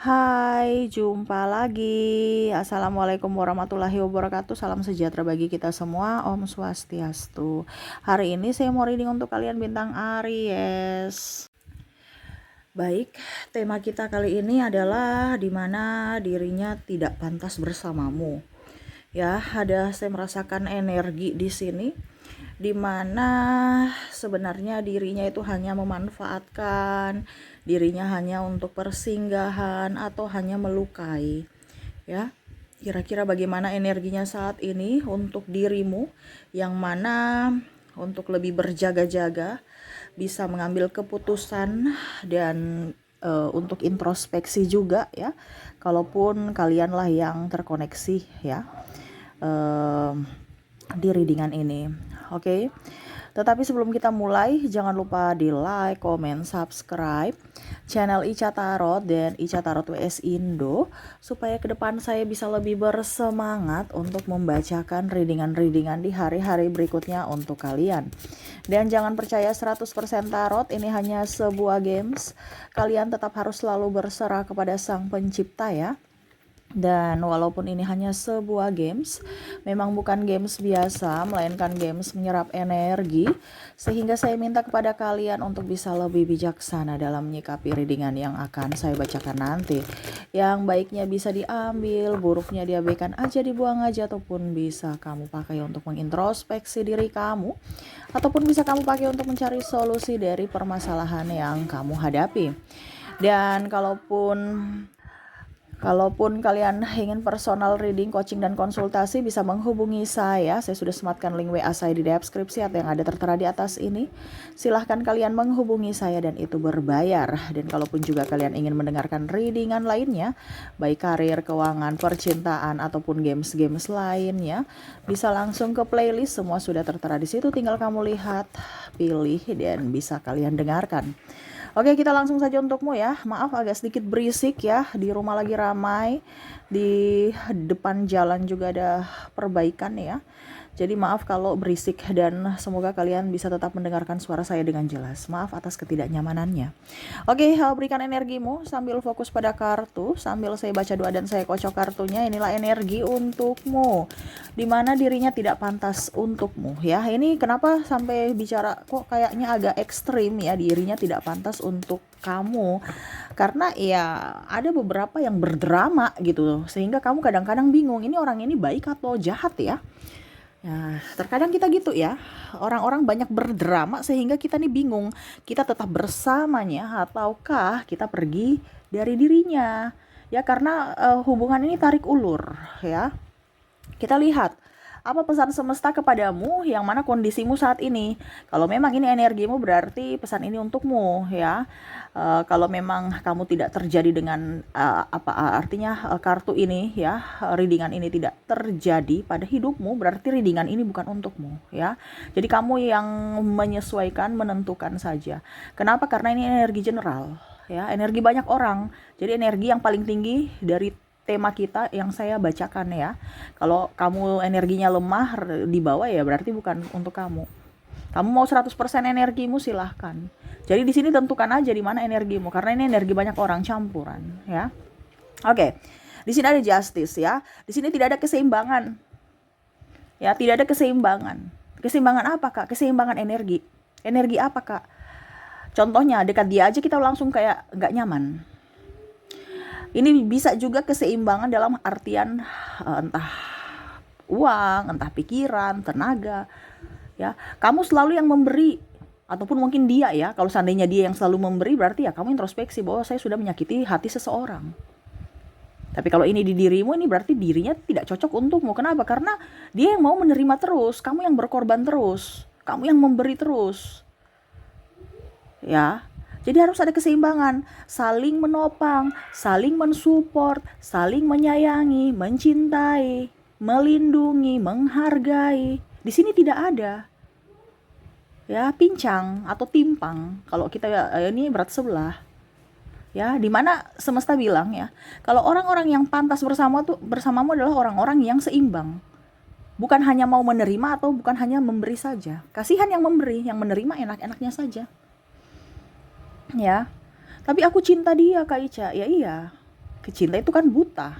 Hai, jumpa lagi. Assalamualaikum warahmatullahi wabarakatuh. Salam sejahtera bagi kita semua. Om Swastiastu. Hari ini saya mau reading untuk kalian bintang Aries. Baik, tema kita kali ini adalah di mana dirinya tidak pantas bersamamu. Ya, saya merasakan energi di sini di mana sebenarnya dirinya itu hanya memanfaatkan, dirinya hanya untuk persinggahan atau hanya melukai. Ya, kira-kira bagaimana energinya saat ini untuk dirimu yang mana untuk lebih berjaga-jaga, bisa mengambil keputusan dan untuk introspeksi juga ya. Kalaupun kalianlah yang terkoneksi ya di readingan ini. Oke. Tetapi sebelum kita mulai, jangan lupa di like, comment, subscribe channel Ica Tarot dan Ica Tarot WS Indo supaya ke depan saya bisa lebih bersemangat untuk membacakan readingan-readingan di hari-hari berikutnya untuk kalian. Dan jangan percaya 100% tarot, ini hanya sebuah games. Kalian tetap harus selalu berserah kepada Sang Pencipta ya. Dan walaupun ini hanya sebuah games, memang bukan games biasa, melainkan games menyerap energi, sehingga saya minta kepada kalian untuk bisa lebih bijaksana dalam menyikapi readingan yang akan saya bacakan nanti. Yang baiknya bisa diambil, buruknya diabaikan aja, dibuang aja, ataupun bisa kamu pakai untuk mengintrospeksi diri kamu, ataupun bisa kamu pakai untuk mencari solusi dari permasalahan yang kamu hadapi. Dan kalaupun kalian ingin personal reading, coaching, dan konsultasi, bisa menghubungi saya. Saya sudah sematkan link WA saya di deskripsi atau yang ada tertera di atas ini. Silahkan kalian menghubungi saya dan itu berbayar. Dan kalaupun juga kalian ingin mendengarkan readingan lainnya, baik karir, keuangan, percintaan, ataupun games-games lainnya, bisa langsung ke playlist. Semua sudah tertera di situ. Tinggal kamu lihat, pilih, dan bisa kalian dengarkan. Oke, kita langsung saja untukmu ya. Maaf agak sedikit berisik ya. Di rumah lagi ramai. Di depan jalan juga ada perbaikan ya. Jadi maaf kalau berisik dan semoga kalian bisa tetap mendengarkan suara saya dengan jelas. Maaf atas ketidaknyamanannya. Oke, berikan energimu sambil fokus pada kartu. Sambil saya baca doa dan saya kocok kartunya. Inilah energi untukmu. Dimana dirinya tidak pantas untukmu ya. Ini kenapa sampai bicara kok kayaknya agak ekstrim ya. Dirinya tidak pantas untuk kamu. Karena ya ada beberapa yang berdrama gitu. Sehingga kamu kadang-kadang bingung. Ini orang ini baik atau jahat ya. Ya, terkadang kita gitu ya, orang-orang banyak berdrama sehingga kita nih bingung, kita tetap bersamanya ataukah kita pergi dari dirinya. Ya karena hubungan ini tarik ulur ya. Kita lihat apa pesan semesta kepadamu yang mana kondisimu saat ini. Kalau memang ini energimu berarti pesan ini untukmu ya. Kalau memang kamu tidak terjadi dengan artinya kartu ini ya, readingan ini tidak terjadi pada hidupmu, berarti readingan ini bukan untukmu ya. Jadi kamu yang menyesuaikan, menentukan saja. Kenapa? Karena ini energi general ya, energi banyak orang. Jadi energi yang paling tinggi dari tema kita yang saya bacakan ya. Kalau kamu energinya lemah di bawah ya berarti bukan untuk kamu. Kamu mau 100% energimu silahkan. Jadi di sini tentukan aja di mana energimu karena ini energi banyak orang campuran ya. Oke. Di sini ada justice ya. Di sini tidak ada keseimbangan. Ya, tidak ada keseimbangan. Keseimbangan apa, Kak? Keseimbangan energi. Energi apa, Kak? Contohnya dekat dia aja kita langsung kayak nggak nyaman. Ini bisa juga keseimbangan dalam artian entah uang, entah pikiran, tenaga. Ya, kamu selalu yang memberi ataupun mungkin dia ya. Kalau seandainya dia yang selalu memberi berarti ya kamu introspeksi bahwa saya sudah menyakiti hati seseorang. Tapi kalau ini di dirimu, ini berarti dirinya tidak cocok untukmu. Kenapa? Karena dia yang mau menerima terus, kamu yang berkorban terus, kamu yang memberi terus. Ya. Jadi harus ada keseimbangan, saling menopang, saling mensupport, saling menyayangi, mencintai, melindungi, menghargai. Di sini tidak ada. Ya, pincang atau timpang. Kalau kita ini berat sebelah. Ya, dimana semesta bilang ya, kalau orang-orang yang pantas bersamamu adalah orang-orang yang seimbang. Bukan hanya mau menerima atau bukan hanya memberi saja. Kasihan yang memberi, yang menerima enak-enaknya saja. Ya, tapi aku cinta dia Kak Ica. Ya iya, Cinta itu kan buta,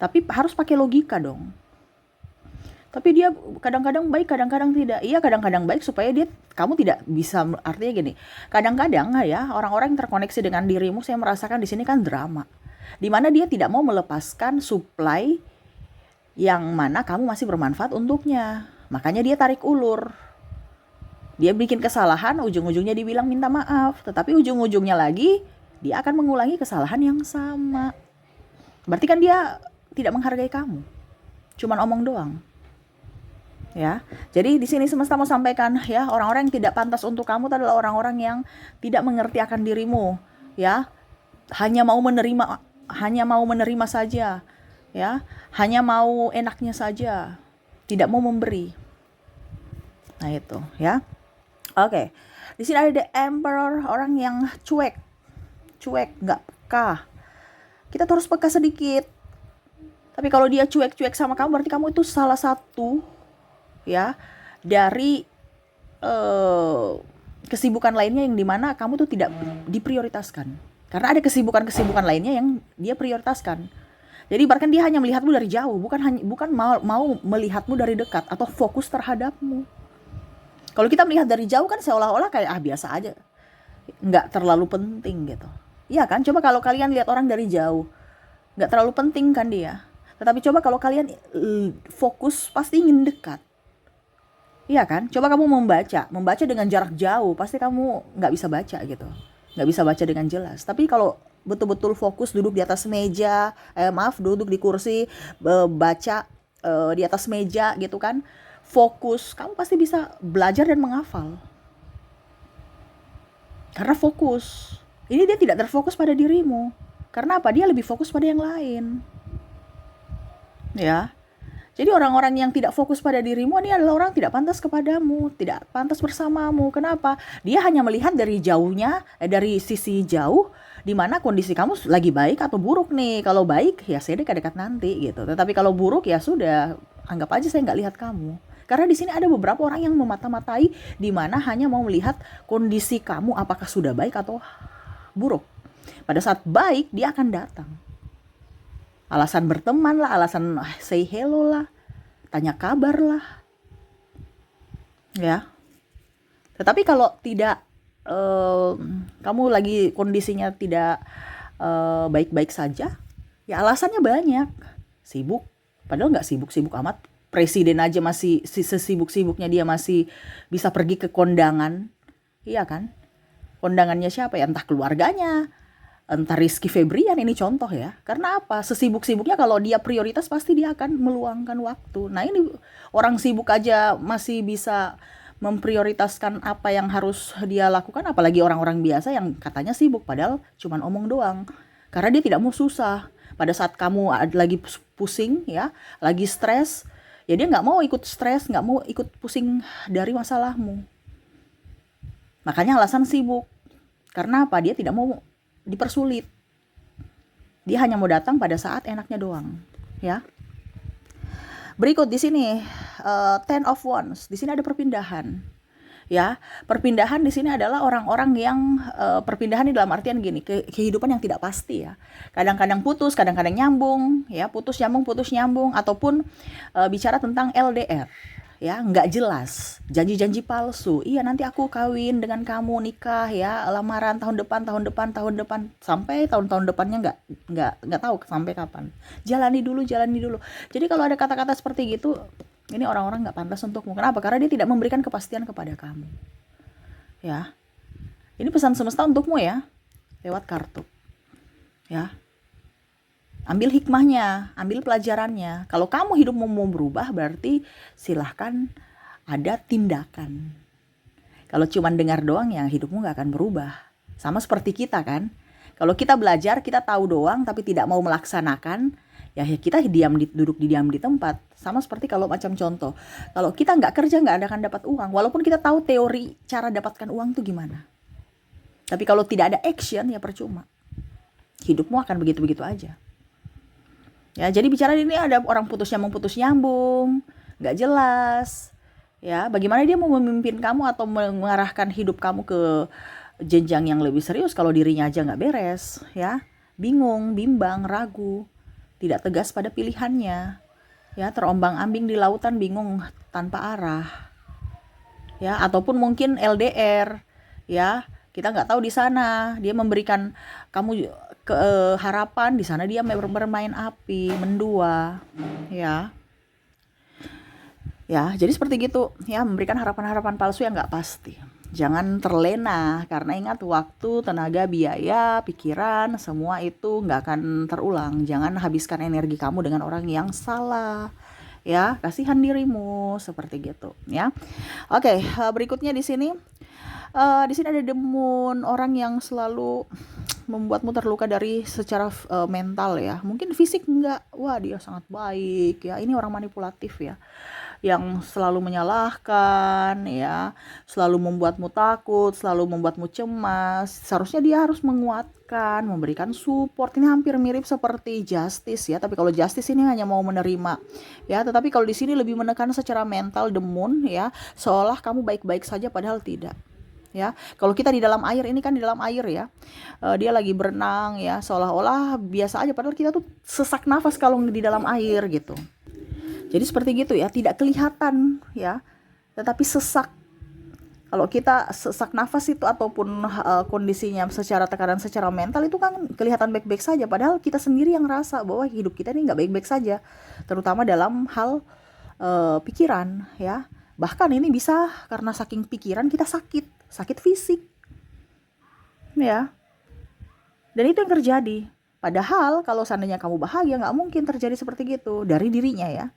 tapi harus pakai logika dong. Tapi dia kadang-kadang baik, kadang-kadang tidak. Iya, kadang-kadang baik supaya kamu tidak bisa, artinya gini. Kadang-kadang ya orang-orang yang terkoneksi dengan dirimu, saya merasakan di sini kan drama. Dimana dia tidak mau melepaskan supply yang mana kamu masih bermanfaat untuknya. Makanya dia tarik ulur. Dia bikin kesalahan, ujung-ujungnya dibilang minta maaf. Tetapi ujung-ujungnya lagi, dia akan mengulangi kesalahan yang sama. Berarti kan dia tidak menghargai kamu. Cuman omong doang. Ya, jadi di sini semesta mau sampaikan ya, orang-orang yang tidak pantas untuk kamu adalah orang-orang yang tidak mengerti akan dirimu, ya, hanya mau menerima saja, ya, hanya mau enaknya saja, tidak mau memberi. Nah itu, ya, oke. Di sini ada the Emperor, orang yang cuek, nggak peka. Kita harus peka sedikit. Tapi kalau dia cuek sama kamu, berarti kamu itu salah satu ya dari kesibukan lainnya yang dimana kamu tuh tidak diprioritaskan, karena ada kesibukan lainnya yang dia prioritaskan. Jadi bahkan dia hanya melihatmu dari jauh, bukan mau melihatmu dari dekat atau fokus terhadapmu. Kalau kita melihat dari jauh kan seolah-olah kayak biasa aja, nggak terlalu penting gitu. Iya kan? Coba kalau kalian lihat orang dari jauh, nggak terlalu penting kan dia. Tetapi coba kalau kalian fokus, pasti ingin dekat. Iya kan? Coba kamu membaca dengan jarak jauh, pasti kamu nggak bisa baca gitu. Nggak bisa baca dengan jelas. Tapi kalau betul-betul fokus duduk di atas meja, duduk di kursi, baca di atas meja gitu kan, fokus, kamu pasti bisa belajar dan menghafal. Karena fokus. Ini dia tidak terfokus pada dirimu. Karena apa? Dia lebih fokus pada yang lain. Ya. Jadi orang-orang yang tidak fokus pada dirimu ini adalah orang tidak pantas kepadamu, tidak pantas bersamamu. Kenapa? Dia hanya melihat dari jauhnya, dari sisi jauh, di mana kondisi kamu lagi baik atau buruk nih. Kalau baik ya saya dekat-dekat nanti gitu. Tetapi kalau buruk ya sudah, anggap aja saya nggak lihat kamu. Karena di sini ada beberapa orang yang memata-matai, di mana hanya mau melihat kondisi kamu apakah sudah baik atau buruk. Pada saat baik dia akan datang. Alasan berteman lah, alasan say hello lah, tanya kabar lah, ya. Tetapi kalau tidak, kamu lagi kondisinya tidak baik-baik saja, ya alasannya banyak. Sibuk, padahal nggak sibuk-sibuk amat. Presiden aja masih sesibuk-sibuknya dia masih bisa pergi ke kondangan, iya kan? Kondangannya siapa ya? Entah keluarganya, entah Rizky Febrian, ini contoh ya. Karena apa? Sesibuk-sibuknya kalau dia prioritas pasti dia akan meluangkan waktu. Nah ini orang sibuk aja masih bisa memprioritaskan apa yang harus dia lakukan, apalagi orang-orang biasa yang katanya sibuk padahal cuman omong doang. Karena dia tidak mau susah. Pada saat kamu lagi pusing ya, lagi stres, ya dia nggak mau ikut stres, nggak mau ikut pusing dari masalahmu. Makanya alasan sibuk. Karena apa? Dia tidak mau dipersulit. Dia hanya mau datang pada saat enaknya doang, ya. Berikut di sini Ten of Wands. Di sini ada perpindahan. Ya, perpindahan di sini adalah orang-orang yang perpindahan di dalam artian gini, kehidupan yang tidak pasti ya. Kadang-kadang putus, kadang-kadang nyambung, ya, putus nyambung, ataupun bicara tentang LDR. Ya, nggak jelas, janji-janji palsu. Iya, nanti aku kawin dengan kamu, nikah ya, lamaran tahun depan, sampai tahun-tahun depannya nggak tahu sampai kapan. Jalani dulu. Jadi kalau ada kata-kata seperti gitu, ini orang-orang nggak pantas untukmu. Kenapa? Karena dia tidak memberikan kepastian kepada kamu. Ya, ini pesan semesta untukmu ya, lewat kartu. Ya. Ambil hikmahnya, ambil pelajarannya. Kalau kamu hidupmu mau berubah, berarti silahkan ada tindakan. Kalau cuma dengar doang, ya hidupmu gak akan berubah. Sama seperti kita kan. Kalau kita belajar, kita tahu doang, tapi tidak mau melaksanakan, ya kita duduk diam di tempat. Sama seperti kalau macam contoh, kalau kita gak kerja, gak akan dapat uang. Walaupun kita tahu teori cara dapatkan uang itu gimana. Tapi kalau tidak ada action, ya percuma. Hidupmu akan begitu-begitu aja. Ya, jadi bicara ini ada orang putus nyambung, nggak jelas. Ya, bagaimana dia mau memimpin kamu atau mengarahkan hidup kamu ke jenjang yang lebih serius kalau dirinya aja nggak beres, ya. bingung, bimbang, ragu, tidak tegas pada pilihannya, ya, terombang-ambing di lautan, bingung tanpa arah, ya, ataupun mungkin LDR, ya, kita nggak tahu di sana dia memberikan kamu harapan, di sana dia bermain api, mendua, ya. Ya, jadi seperti gitu, ya, memberikan harapan-harapan palsu yang nggak pasti. Jangan terlena, karena ingat waktu, tenaga, biaya, pikiran, semua itu nggak akan terulang. Jangan habiskan energi kamu dengan orang yang salah. Ya, kasihan dirimu, seperti gitu, ya. Oke, berikutnya di sini. Di sini ada demun, orang yang selalu membuatmu terluka dari secara mental, ya. Mungkin fisik enggak. Wah, dia sangat baik, ya. Ini orang manipulatif, ya, yang selalu menyalahkan, ya, selalu membuatmu takut, selalu membuatmu cemas. Seharusnya dia harus menguatkan, memberikan support. Ini hampir mirip seperti justice, ya, tapi kalau justice ini hanya mau menerima, ya, tetapi kalau di sini lebih menekan secara mental, demun, ya, seolah kamu baik-baik saja padahal tidak. Ya, kalau kita di dalam air, ini kan di dalam air, ya, dia lagi berenang, ya, seolah-olah biasa aja padahal kita tuh sesak nafas kalau di dalam air gitu. Jadi seperti gitu, ya, tidak kelihatan, ya, tetapi sesak. Kalau kita sesak nafas itu ataupun kondisinya secara tekanan secara mental itu kan kelihatan baik-baik saja, padahal kita sendiri yang rasa bahwa hidup kita ini nggak baik-baik saja, terutama dalam hal pikiran, ya. Bahkan ini bisa karena saking pikiran kita sakit fisik, ya. Dan itu yang terjadi. Padahal kalau seandainya kamu bahagia, nggak mungkin terjadi seperti gitu dari dirinya, ya.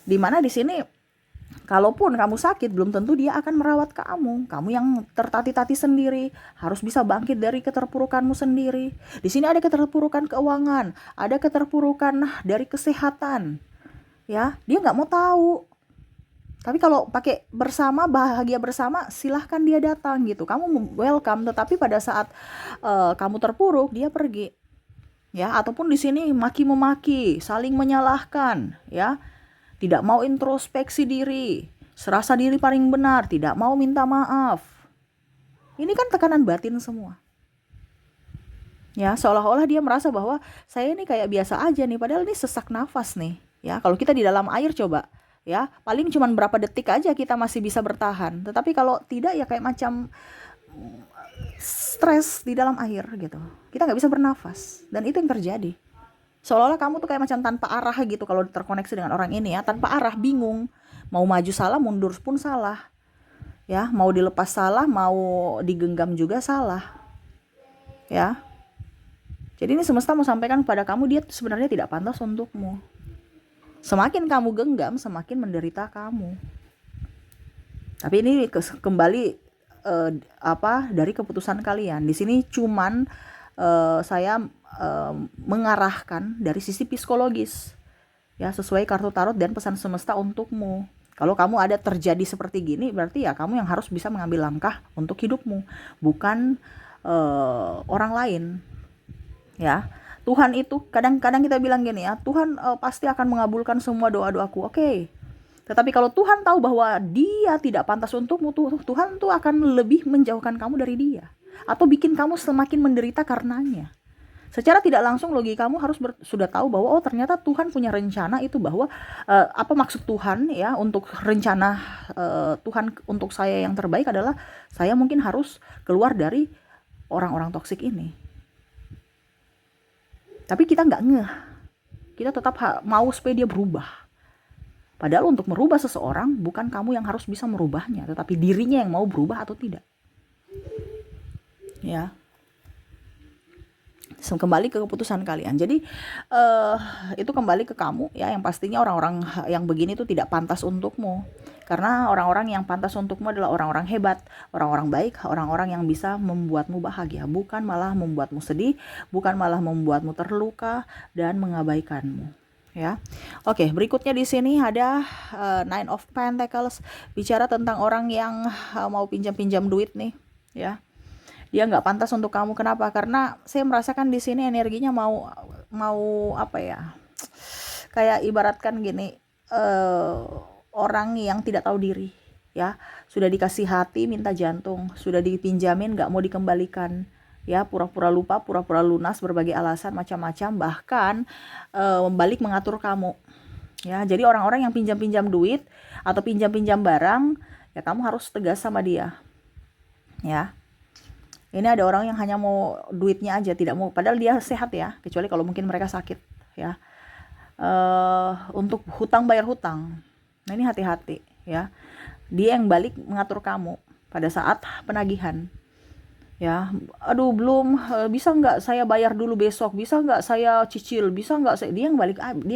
Dimana di sini, kalaupun kamu sakit, belum tentu dia akan merawat kamu. Kamu yang tertati-tati sendiri, harus bisa bangkit dari keterpurukanmu sendiri. Di sini ada keterpurukan keuangan, ada keterpurukan dari kesehatan, ya. Dia nggak mau tahu. Tapi kalau pakai bersama, bahagia bersama, silahkan dia datang gitu. Kamu welcome, tetapi pada saat kamu terpuruk, dia pergi. Ya, ataupun di sini maki-memaki, saling menyalahkan, ya. Tidak mau introspeksi diri, serasa diri paling benar, tidak mau minta maaf. Ini kan tekanan batin semua. Ya, seolah-olah dia merasa bahwa saya ini kayak biasa aja nih, padahal ini sesak nafas nih. Ya, kalau kita di dalam air coba, ya, paling cuma berapa detik aja kita masih bisa bertahan. Tetapi kalau tidak, ya kayak macam stres di dalam air gitu. Kita nggak bisa bernafas, dan itu yang terjadi. Seolah-olah kamu tuh kayak macam tanpa arah gitu kalau terkoneksi dengan orang ini, ya, tanpa arah, bingung. Mau maju salah, mundur pun salah. Ya, mau dilepas salah, mau digenggam juga salah. Ya. Jadi ini semesta mau sampaikan kepada kamu, dia sebenarnya tidak pantas untukmu. Semakin kamu genggam, semakin menderita kamu. Tapi ini kembali dari keputusan kalian. Di sini cuman saya mengarahkan dari sisi psikologis, ya, sesuai kartu tarot dan pesan semesta untukmu. Kalau kamu ada terjadi seperti gini, berarti ya kamu yang harus bisa mengambil langkah untuk hidupmu, bukan orang lain, ya. Tuhan itu kadang-kadang kita bilang gini, ya, Tuhan pasti akan mengabulkan semua doa-doaku. Oke. Tetapi kalau Tuhan tahu bahwa dia tidak pantas untukmu, Tuhan tuh akan lebih menjauhkan kamu dari dia, atau bikin kamu semakin menderita karenanya. Secara tidak langsung logikamu harus sudah tahu bahwa oh ternyata Tuhan punya rencana itu, bahwa apa maksud Tuhan, ya, untuk rencana Tuhan untuk saya yang terbaik adalah saya mungkin harus keluar dari orang-orang toksik ini. Tapi kita nggak ngeh, kita tetap mau supaya dia berubah. Padahal untuk merubah seseorang bukan kamu yang harus bisa merubahnya, tetapi dirinya yang mau berubah atau tidak. Ya. Kembali ke keputusan kalian. Jadi itu kembali ke kamu, ya, yang pastinya orang-orang yang begini itu tidak pantas untukmu. Karena orang-orang yang pantas untukmu adalah orang-orang hebat, orang-orang baik, orang-orang yang bisa membuatmu bahagia, bukan malah membuatmu sedih, bukan malah membuatmu terluka dan mengabaikanmu, ya. Oke, berikutnya di sini ada Nine of Pentacles, bicara tentang orang yang mau pinjam-pinjam duit nih, ya. Dia nggak pantas untuk kamu. Kenapa? Karena saya merasakan di sini energinya mau apa ya? Kayak ibaratkan gini, orang yang tidak tahu diri, ya. Sudah dikasih hati minta jantung, sudah dipinjamin nggak mau dikembalikan, ya, pura-pura lupa, pura-pura lunas, berbagai alasan macam-macam, bahkan balik mengatur kamu. Ya, jadi orang-orang yang pinjam-pinjam duit atau pinjam-pinjam barang, ya kamu harus tegas sama dia. Ya. Ini ada orang yang hanya mau duitnya aja, tidak mau, padahal dia sehat ya, kecuali kalau mungkin mereka sakit ya. Untuk hutang bayar hutang. Nah, ini hati-hati ya. Dia yang balik mengatur kamu pada saat penagihan. Ya, aduh belum, bisa nggak saya bayar dulu besok, bisa nggak saya cicil, bisa nggak saya, dia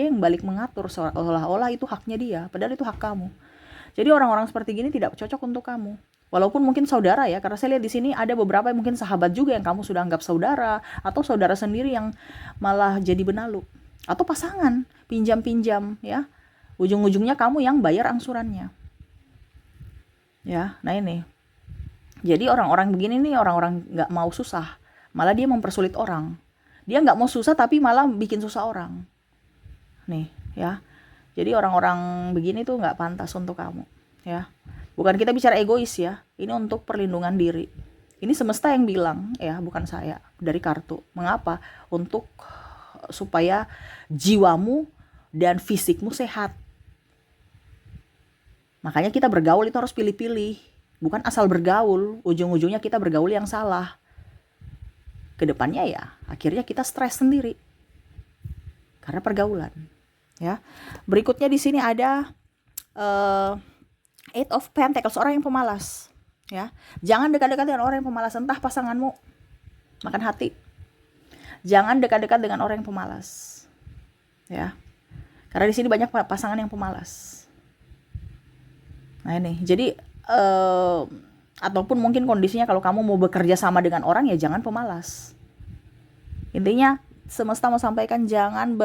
yang balik mengatur seolah-olah itu haknya dia, padahal itu hak kamu. Jadi orang-orang seperti gini tidak cocok untuk kamu. Walaupun mungkin saudara ya, karena saya lihat di sini ada beberapa yang mungkin sahabat juga yang kamu sudah anggap saudara, atau saudara sendiri yang malah jadi benalu, atau pasangan pinjam-pinjam ya, ujung-ujungnya kamu yang bayar angsurannya. Ya, nah ini. Jadi orang-orang begini nih orang-orang nggak mau susah, malah dia mempersulit orang. Dia nggak mau susah tapi malah bikin susah orang. Nih ya. Jadi orang-orang begini tuh nggak pantas untuk kamu ya. Bukan kita bicara egois ya, ini untuk perlindungan diri. Ini semesta yang bilang ya, bukan saya, dari kartu. Mengapa? Untuk supaya jiwamu dan fisikmu sehat. Makanya kita bergaul itu harus pilih-pilih. Bukan asal bergaul, ujung-ujungnya kita bergaul yang salah. Kedepannya ya, akhirnya kita stres sendiri. Karena pergaulan. Ya. Berikutnya di sini ada Eight of Pentacles, orang yang pemalas. Ya, jangan dekat-dekat dengan orang yang pemalas, entah pasanganmu, makan hati. Jangan dekat-dekat dengan orang yang pemalas. Ya, karena di sini banyak pasangan yang pemalas. Nah ini, jadi ataupun mungkin kondisinya kalau kamu mau bekerja sama dengan orang ya jangan pemalas. Intinya semesta mau sampaikan jangan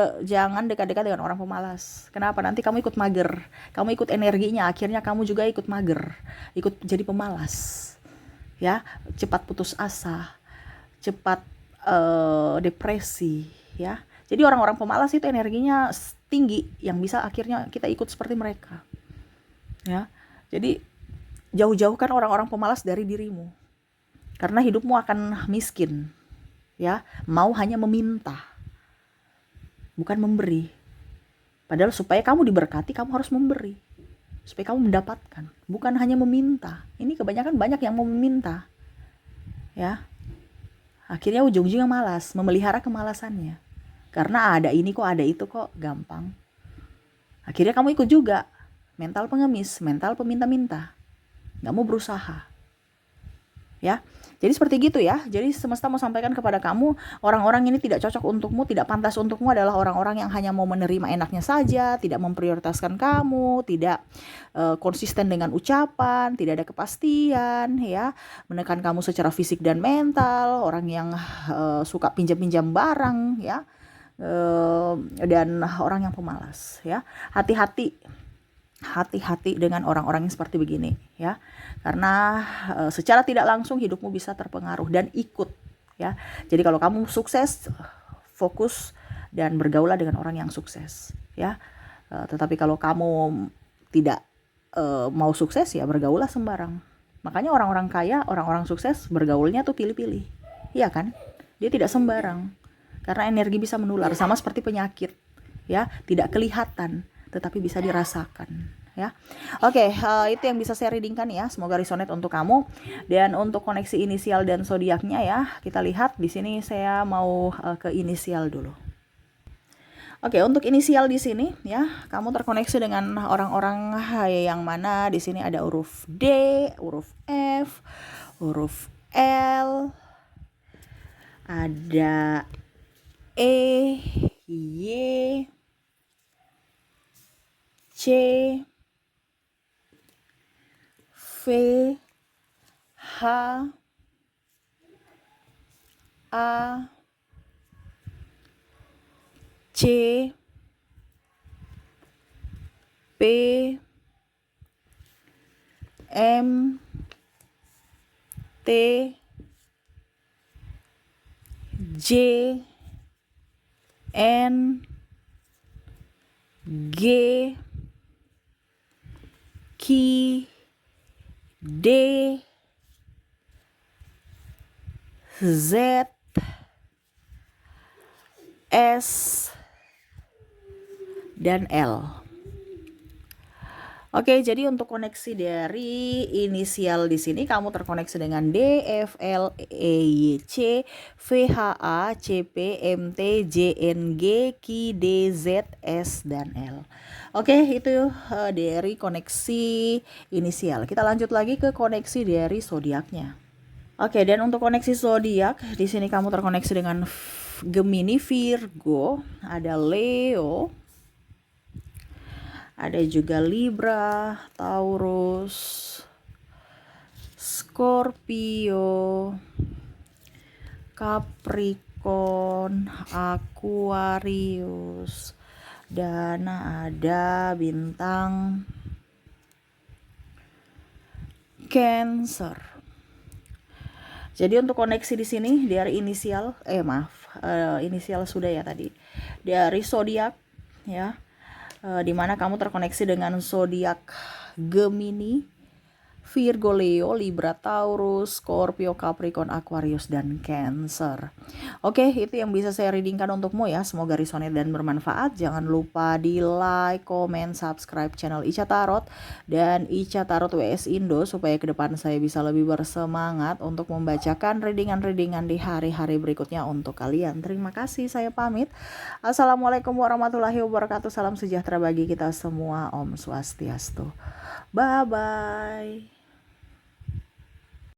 dekat-dekat dengan orang pemalas. Kenapa? Nanti kamu ikut mager, kamu ikut energinya, akhirnya kamu juga ikut mager, ikut jadi pemalas. Ya, cepat putus asa, cepat depresi. Ya, jadi orang-orang pemalas itu energinya tinggi, yang bisa akhirnya kita ikut seperti mereka. Ya, jadi jauh-jauhkan orang-orang pemalas dari dirimu, karena hidupmu akan miskin. Ya, mau hanya meminta, bukan memberi. Padahal supaya kamu diberkati, kamu harus memberi. Supaya kamu mendapatkan, bukan hanya meminta. Ini kebanyakan banyak yang mau meminta. Ya. Akhirnya ujung-ujungnya malas, memelihara kemalasannya. Karena ada ini kok, ada itu kok, gampang. Akhirnya kamu ikut juga. Mental pengemis, mental peminta-minta. Gak mau berusaha. Ya. Jadi seperti gitu ya. Jadi semesta mau sampaikan kepada kamu, orang-orang ini tidak cocok untukmu, tidak pantas untukmu, adalah orang-orang yang hanya mau menerima enaknya saja, tidak memprioritaskan kamu, tidak konsisten dengan ucapan, tidak ada kepastian ya, menekan kamu secara fisik dan mental, orang yang suka pinjam-pinjam barang ya, dan orang yang pemalas ya. Hati-hati dengan orang-orang yang seperti begini ya, karena secara tidak langsung hidupmu bisa terpengaruh dan ikut ya. Jadi kalau kamu sukses, fokus dan bergaulah dengan orang yang sukses ya. Tetapi kalau kamu tidak mau sukses ya bergaulah sembarang. Makanya orang-orang kaya, orang-orang sukses bergaulnya tuh pilih-pilih, iya kan? Dia tidak sembarang, karena energi bisa menular, sama seperti penyakit ya, tidak kelihatan tetapi bisa dirasakan ya. Oke, itu yang bisa saya readingkan ya. Semoga resonate untuk kamu. Dan untuk koneksi inisial dan zodiaknya ya, kita lihat di sini saya mau ke inisial dulu. Oke, untuk inisial di sini ya, kamu terkoneksi dengan orang-orang yang mana di sini ada huruf D, huruf F, huruf L, ada E, Y, C, V, H, A, C, P, M, T, J, N, G, Q, D, Z, S, dan L. Oke, jadi untuk koneksi dari inisial di sini kamu terkoneksi dengan D, F, L, E, Y, C, V, H, A, C, P, M, T, J, N, G, Q, D, Z, S, dan L. Oke, itu dari koneksi inisial. Kita lanjut lagi ke koneksi dari zodiaknya. Oke, dan untuk koneksi zodiak di sini kamu terkoneksi dengan Gemini, Virgo, ada Leo, ada juga Libra, Taurus, Scorpio, Capricorn, Aquarius, dan ada bintang Cancer. Jadi untuk koneksi di sini dari inisial, inisial sudah ya tadi, dari zodiak ya. Dimana kamu terkoneksi dengan zodiak Gemini, Virgo, Leo, Libra, Taurus, Scorpio, Capricorn, Aquarius, dan Cancer. Oke, itu yang bisa saya readingkan untukmu ya. Semoga resonate dan bermanfaat. Jangan lupa di like, comment, subscribe channel Ica Tarot dan Ica Tarot WS Indo supaya ke depan saya bisa lebih bersemangat untuk membacakan readingan-readingan di hari-hari berikutnya untuk kalian. Terima kasih, saya pamit. Assalamualaikum warahmatullahi wabarakatuh. Salam sejahtera bagi kita semua. Om Swastiastu. Bye-bye.